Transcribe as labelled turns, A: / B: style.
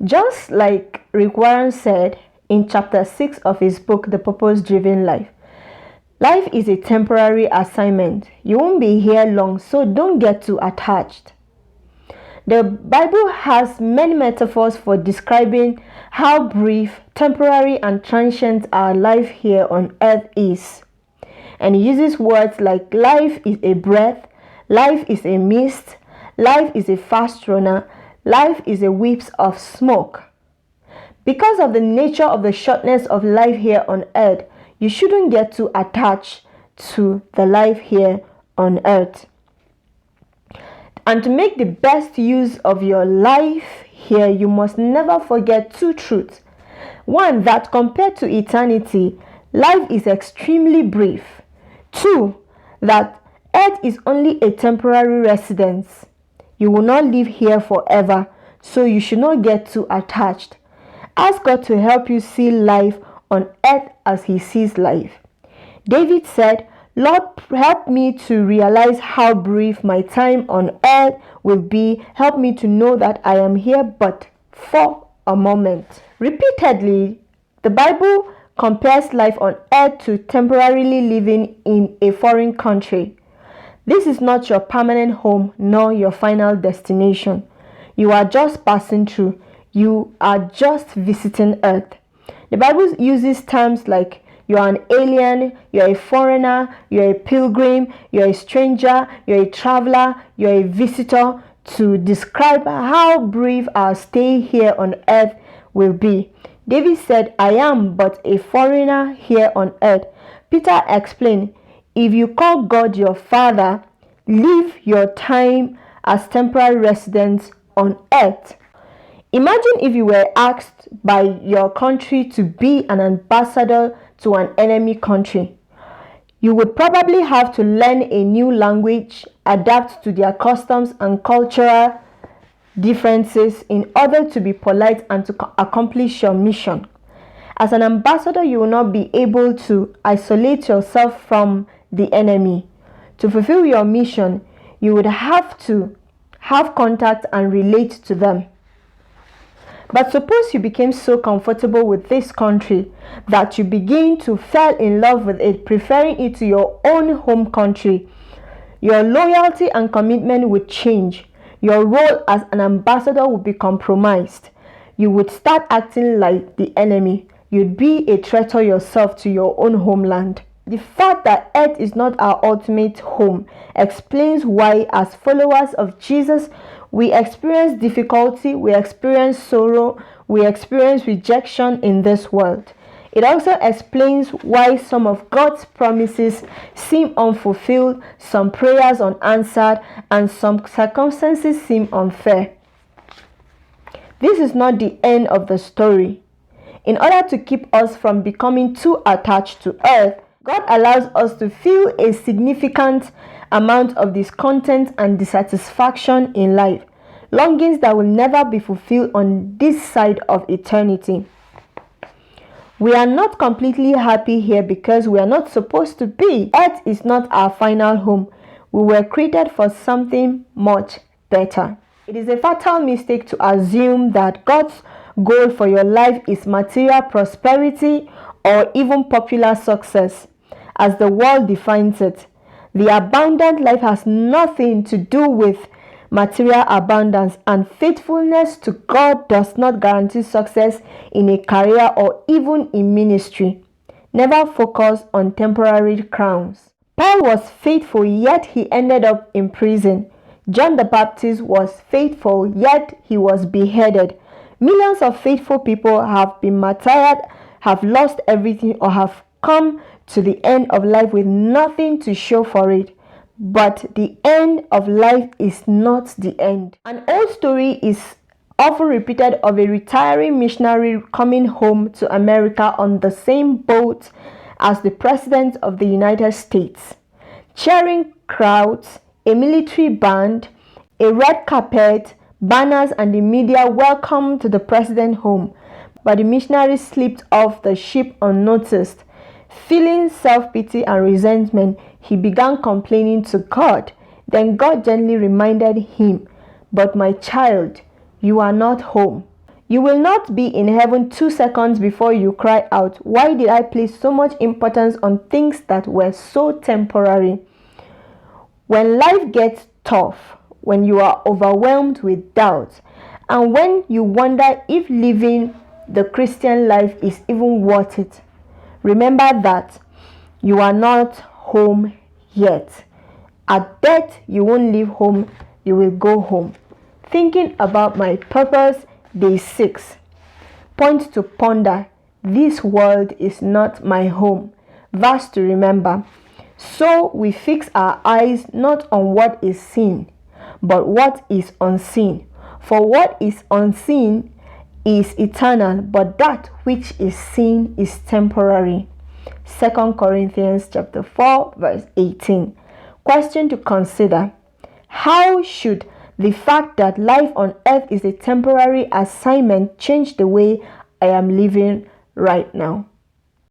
A: Just like Rick Warren said in chapter 6 of his book, The Purpose-Driven Life, life is a temporary assignment. You won't be here long, so don't get too attached. The Bible has many metaphors for describing how brief, temporary, and transient our life here on earth is. And he uses words like life is a breath, life is a mist, life is a fast runner, life is a wisp of smoke. Because of the nature of the shortness of life here on earth, you shouldn't get too attached to the life here on earth. And to make the best use of your life here, you must never forget two truths. One, that compared to eternity, life is extremely brief. Two, that earth is only a temporary residence. You will not live here forever, so you should not get too attached. Ask God to help you see life on earth as He sees life. David said, Lord, help me to realize how brief my time on earth will be. Help me to know that I am here but for a moment. Repeatedly, the Bible compares life on earth to temporarily living in a foreign country. This is not your permanent home nor your final destination. You are just passing through. You are just visiting earth. The Bible uses terms like you're an alien, you're a foreigner, you're a pilgrim, you're a stranger, you're a traveler, you're a visitor to describe how brief our stay here on earth will be. David said, I am but a foreigner here on earth. Peter explained, if you call God your Father, live your time as temporary residents on earth. Imagine if you were asked by your country to be an ambassador to an enemy country. You would probably have to learn a new language, adapt to their customs and cultural differences in order to be polite and to accomplish your mission. As an ambassador, you will not be able to isolate yourself from the enemy. To fulfill your mission, you would have to have contact and relate to them. But suppose you became so comfortable with this country that you begin to fall in love with it, preferring it to your own home country. Your loyalty and commitment would change. Your role as an ambassador would be compromised. You would start acting like the enemy. You'd be a traitor yourself to your own homeland. The fact that earth is not our ultimate home explains why, as followers of Jesus, we experience difficulty, we experience sorrow, we experience rejection in this world. It also explains why some of God's promises seem unfulfilled, some prayers unanswered, and some circumstances seem unfair. This is not the end of the story. In order to keep us from becoming too attached to earth, God allows us to feel a significant amount of discontent and dissatisfaction in life, longings that will never be fulfilled on this side of eternity. We are not completely happy here because we are not supposed to be. Earth is not our final home. We were created for something much better. It is a fatal mistake to assume that God's goal for your life is material prosperity or even popular success, as the world defines it. The abundant life has nothing to do with material abundance, and faithfulness to God does not guarantee success in a career or even in ministry. Never focus on temporary crowns. Paul was faithful, yet he ended up in prison. John the Baptist was faithful, yet he was beheaded. Millions of faithful people have been martyred, have lost everything, or have come to the end of life with nothing to show for it. But the end of life is not the end. An old story is often repeated of a retiring missionary coming home to America on the same boat as the President of the United States. Cheering crowds, a military band, a red carpet, banners, and the media welcomed the president home. But the missionary slipped off the ship unnoticed. Feeling self-pity and resentment, he began complaining to God. Then God gently reminded him, "But my child, you are not home. You will not be in heaven 2 seconds before you cry out, "Why did I place so much importance on things that were so temporary?" When life gets tough, when you are overwhelmed with doubt, and when you wonder if living the Christian life is even worth it, remember that you are not home yet. At death, you won't leave home, you will go home. Thinking about my purpose, day 6. Point to ponder. This world is not my home. Verse to remember. So we fix our eyes not on what is seen, but what is unseen. For what is unseen is eternal, but that which is seen is temporary. 2 Corinthians chapter 4, verse 18. Question to consider. How should the fact that life on earth is a temporary assignment change the way I am living right now?